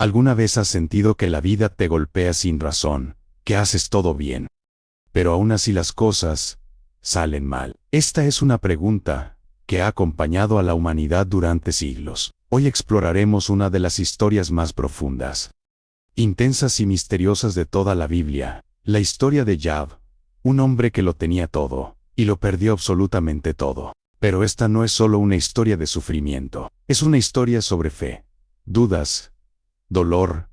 ¿Alguna vez has sentido que la vida te golpea sin razón, que haces todo bien, pero aún así las cosas salen mal? Esta es una pregunta que ha acompañado a la humanidad durante siglos. Hoy exploraremos una de las historias más profundas, intensas y misteriosas de toda la Biblia, la historia de Job, un hombre que lo tenía todo, y lo perdió absolutamente todo. Pero esta no es solo una historia de sufrimiento, es una historia sobre fe, dudas, dolor,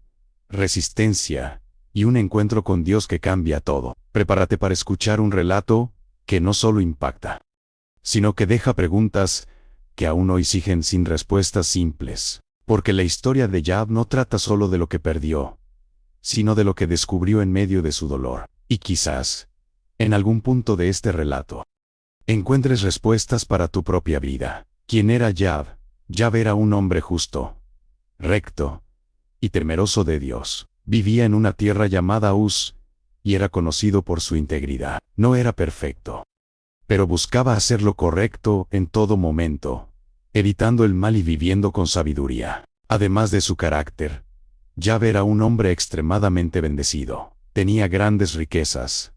resistencia, y un encuentro con Dios que cambia todo. Prepárate para escuchar un relato que no solo impacta, sino que deja preguntas que aún hoy siguen sin respuestas simples. Porque la historia de Job no trata solo de lo que perdió, sino de lo que descubrió en medio de su dolor. Y quizás, en algún punto de este relato, encuentres respuestas para tu propia vida. ¿Quién era Job? Job era un hombre justo, recto y temeroso de Dios. Vivía en una tierra llamada Uz, y era conocido por su integridad. No era perfecto, pero buscaba hacer lo correcto en todo momento, evitando el mal y viviendo con sabiduría. Además de su carácter, Job era un hombre extremadamente bendecido. Tenía grandes riquezas,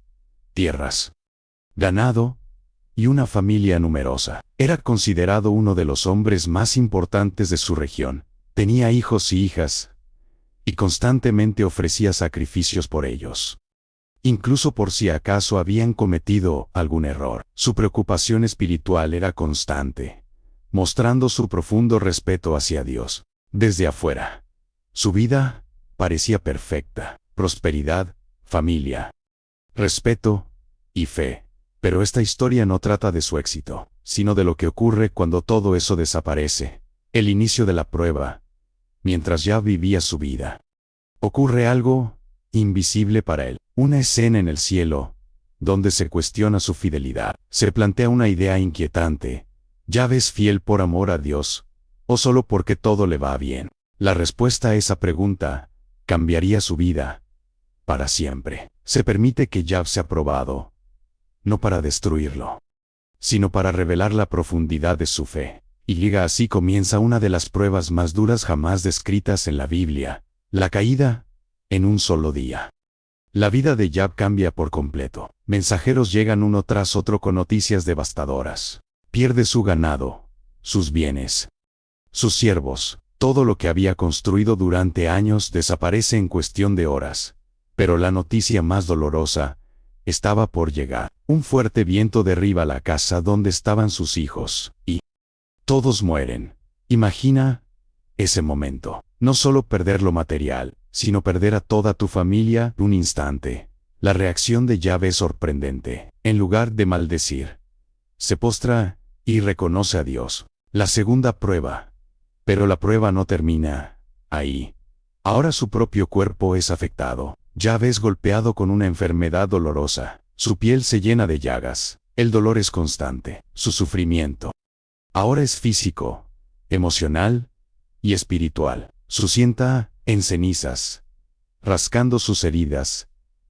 tierras, ganado y una familia numerosa. Era considerado uno de los hombres más importantes de su región. Tenía hijos y hijas, y constantemente ofrecía sacrificios por ellos, incluso por si acaso habían cometido algún error. Su preocupación espiritual era constante, mostrando su profundo respeto hacia Dios. Desde afuera, su vida parecía perfecta: prosperidad, familia, respeto y fe. Pero esta historia no trata de su éxito, sino de lo que ocurre cuando todo eso desaparece. El inicio de la prueba. Mientras ya vivía su vida, ocurre algo invisible para él. Una escena en el cielo, donde se cuestiona su fidelidad. Se plantea una idea inquietante: ¿Job es fiel por amor a Dios, o solo porque todo le va bien? La respuesta a esa pregunta cambiaría su vida para siempre. Se permite que Job sea probado, no para destruirlo, sino para revelar la profundidad de su fe. Y así comienza una de las pruebas más duras jamás descritas en la Biblia: la caída en un solo día. La vida de Job cambia por completo. Mensajeros llegan uno tras otro con noticias devastadoras. Pierde su ganado, sus bienes, sus siervos. Todo lo que había construido durante años desaparece en cuestión de horas. Pero la noticia más dolorosa estaba por llegar. Un fuerte viento derriba la casa donde estaban sus hijos, y todos mueren. Imagina ese momento. No solo perder lo material, sino perder a toda tu familia en un instante. La reacción de Job es sorprendente. En lugar de maldecir, se postra y reconoce a Dios. La segunda prueba. Pero la prueba no termina ahí. Ahora su propio cuerpo es afectado. Job es golpeado con una enfermedad dolorosa. Su piel se llena de llagas. El dolor es constante. Su sufrimiento ahora es físico, emocional y espiritual. Su sienta en cenizas, rascando sus heridas,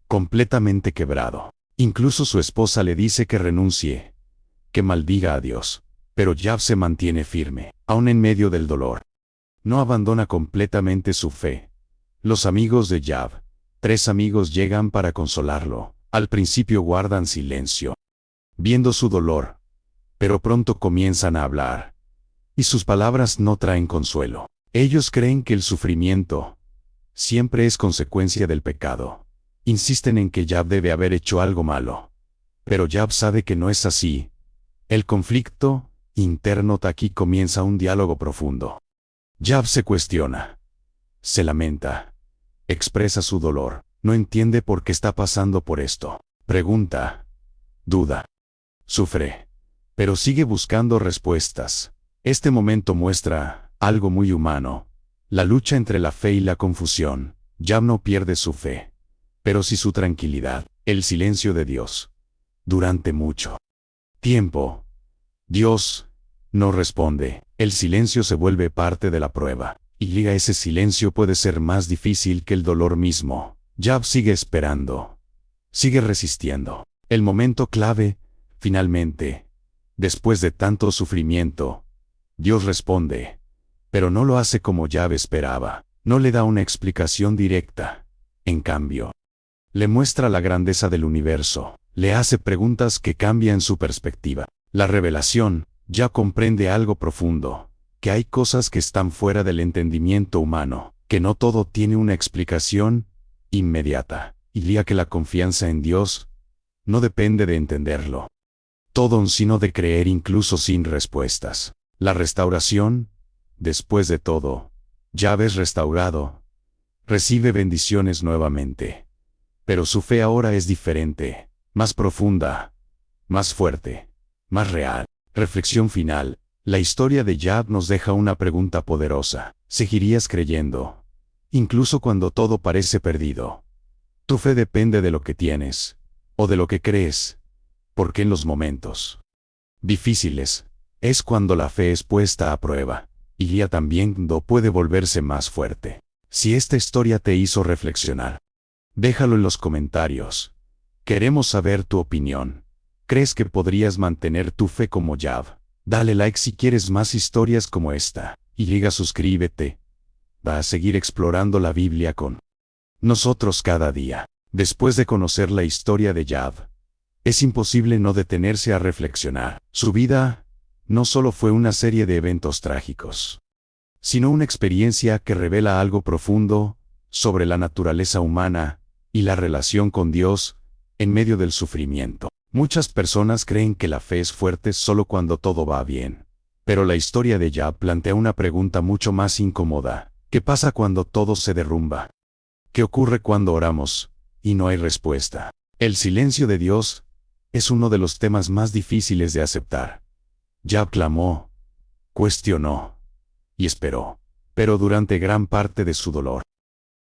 completamente quebrado. Incluso su esposa le dice que renuncie, que maldiga a Dios. Pero Job se mantiene firme, aún en medio del dolor. No abandona completamente su fe. Los amigos de Job, 3 amigos, llegan para consolarlo. Al principio guardan silencio, viendo su dolor, pero pronto comienzan a hablar, y sus palabras no traen consuelo. Ellos creen que el sufrimiento siempre es consecuencia del pecado. Insisten en que Job debe haber hecho algo malo. Pero Job sabe que no es así. El conflicto interno. Aquí comienza un diálogo profundo. Job se cuestiona, se lamenta, expresa su dolor, no entiende por qué está pasando por esto. Pregunta, duda, sufre, pero sigue buscando respuestas. Este momento muestra algo muy humano: la lucha entre la fe y la confusión. Job no pierde su fe, pero sí su tranquilidad. El silencio de Dios. Durante mucho tiempo, Dios no responde. El silencio se vuelve parte de la prueba, y ese silencio puede ser más difícil que el dolor mismo. Job sigue esperando, sigue resistiendo. El momento clave, finalmente, después de tanto sufrimiento, Dios responde, pero no lo hace como Job esperaba. No le da una explicación directa. En cambio, le muestra la grandeza del universo, le hace preguntas que cambian su perspectiva. La revelación ya comprende algo profundo, que hay cosas que están fuera del entendimiento humano, que no todo tiene una explicación inmediata, y ya que la confianza en Dios no depende de entenderlo todo, sino de creer incluso sin respuestas. La restauración, después de todo, ya ves restaurado, recibe bendiciones nuevamente. Pero su fe ahora es diferente, más profunda, más fuerte, más real. Reflexión final. La historia de Job nos deja una pregunta poderosa. ¿Seguirías creyendo, incluso cuando todo parece perdido? Tu fe depende de lo que tienes, o de lo que crees, porque en los momentos difíciles, es cuando la fe es puesta a prueba, y ya también puede volverse más fuerte. Si esta historia te hizo reflexionar, déjalo en los comentarios. Queremos saber tu opinión. ¿Crees que podrías mantener tu fe como Job? Dale like si quieres más historias como esta, y suscríbete. Va a seguir explorando la Biblia con nosotros cada día. Después de conocer la historia de Job, es imposible no detenerse a reflexionar. Su vida no solo fue una serie de eventos trágicos, sino una experiencia que revela algo profundo sobre la naturaleza humana y la relación con Dios en medio del sufrimiento. Muchas personas creen que la fe es fuerte solo cuando todo va bien. Pero la historia de Job plantea una pregunta mucho más incómoda. ¿Qué pasa cuando todo se derrumba? ¿Qué ocurre cuando oramos y no hay respuesta? El silencio de Dios es uno de los temas más difíciles de aceptar. Job clamó, cuestionó y esperó, pero durante gran parte de su dolor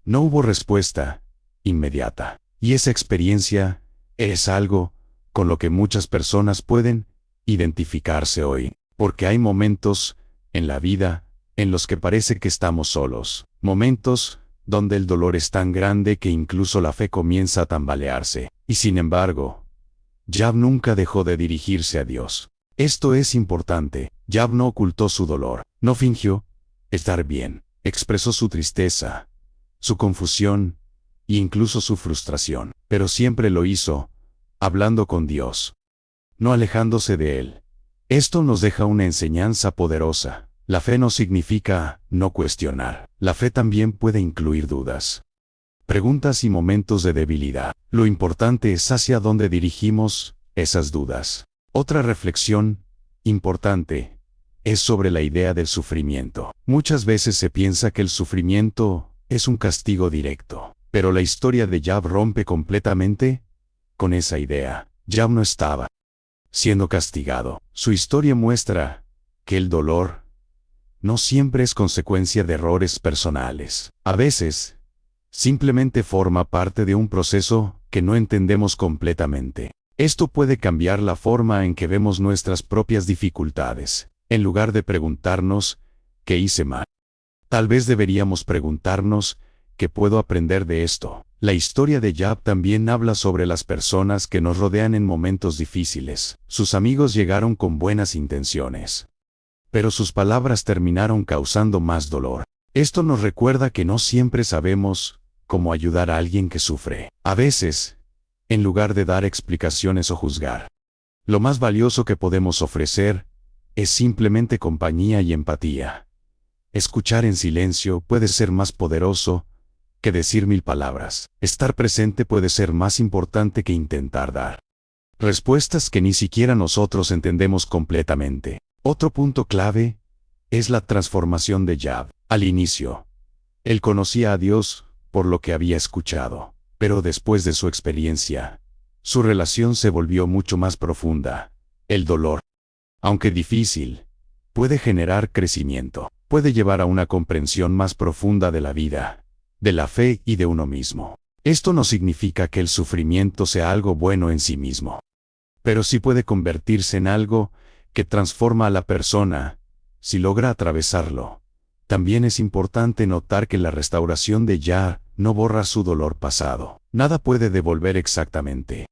no hubo respuesta inmediata. Y esa experiencia es algo con lo que muchas personas pueden identificarse hoy, porque hay momentos en la vida en los que parece que estamos solos, momentos donde el dolor es tan grande que incluso la fe comienza a tambalearse, y sin embargo, Job nunca dejó de dirigirse a Dios. Esto es importante. Job no ocultó su dolor, no fingió estar bien, expresó su tristeza, su confusión e incluso su frustración, pero siempre lo hizo hablando con Dios, no alejándose de Él. Esto nos deja una enseñanza poderosa. La fe no significa no cuestionar. La fe también puede incluir dudas, preguntas y momentos de debilidad. Lo importante es hacia dónde dirigimos esas dudas. Otra reflexión importante es sobre la idea del sufrimiento. Muchas veces se piensa que el sufrimiento es un castigo directo, pero la historia de Job rompe completamente con esa idea. Job no estaba siendo castigado. Su historia muestra que el dolor no siempre es consecuencia de errores personales. A veces, simplemente forma parte de un proceso que no entendemos completamente. Esto puede cambiar la forma en que vemos nuestras propias dificultades. En lugar de preguntarnos, ¿qué hice mal? Tal vez deberíamos preguntarnos, ¿qué puedo aprender de esto? La historia de Job también habla sobre las personas que nos rodean en momentos difíciles. Sus amigos llegaron con buenas intenciones, pero sus palabras terminaron causando más dolor. Esto nos recuerda que no siempre sabemos cómo ayudar a alguien que sufre. A veces, en lugar de dar explicaciones o juzgar, lo más valioso que podemos ofrecer es simplemente compañía y empatía. Escuchar en silencio puede ser más poderoso que decir 1000 palabras. Estar presente puede ser más importante que intentar dar respuestas que ni siquiera nosotros entendemos completamente. Otro punto clave es la transformación de Job. Al inicio, él conocía a Dios por lo que había escuchado, pero después de su experiencia, su relación se volvió mucho más profunda. El dolor, aunque difícil, puede generar crecimiento, puede llevar a una comprensión más profunda de la vida, de la fe y de uno mismo. Esto no significa que el sufrimiento sea algo bueno en sí mismo, pero sí puede convertirse en algo que transforma a la persona, si logra atravesarlo. También es importante notar que la restauración de Job no borra su dolor pasado. Nada puede devolver exactamente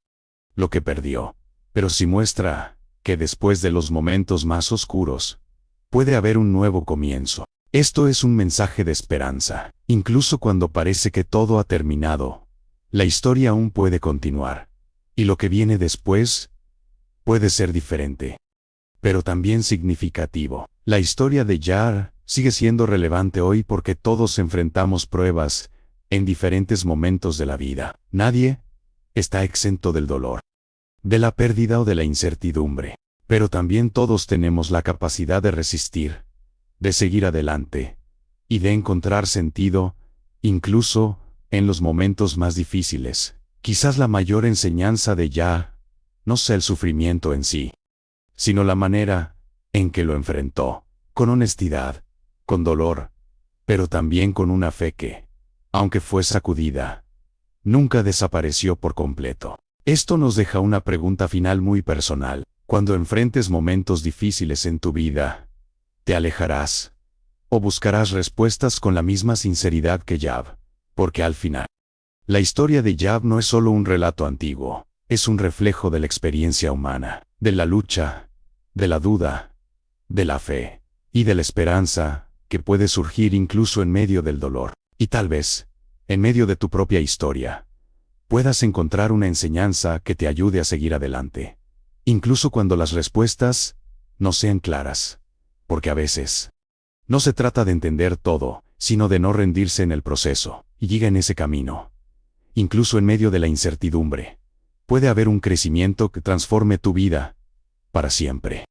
lo que perdió, pero sí muestra que después de los momentos más oscuros, puede haber un nuevo comienzo. Esto es un mensaje de esperanza. Incluso cuando parece que todo ha terminado, la historia aún puede continuar. Y lo que viene después puede ser diferente, pero también significativo. La historia de Yar sigue siendo relevante hoy porque todos enfrentamos pruebas en diferentes momentos de la vida. Nadie está exento del dolor, de la pérdida o de la incertidumbre. Pero también todos tenemos la capacidad de resistir, de seguir adelante y de encontrar sentido, incluso en los momentos más difíciles. Quizás la mayor enseñanza de Yar no sea el sufrimiento en sí, sino la manera en que lo enfrentó, con honestidad, con dolor, pero también con una fe que, aunque fue sacudida, nunca desapareció por completo. Esto nos deja una pregunta final muy personal. Cuando enfrentes momentos difíciles en tu vida, ¿te alejarás o buscarás respuestas con la misma sinceridad que Job? Porque al final, la historia de Job no es solo un relato antiguo, es un reflejo de la experiencia humana, de la lucha, de la duda, de la fe y de la esperanza que puede surgir incluso en medio del dolor. Y tal vez, en medio de tu propia historia, puedas encontrar una enseñanza que te ayude a seguir adelante, incluso cuando las respuestas no sean claras, porque a veces no se trata de entender todo, sino de no rendirse en el proceso, y llega en ese camino. Incluso en medio de la incertidumbre, puede haber un crecimiento que transforme tu vida para siempre.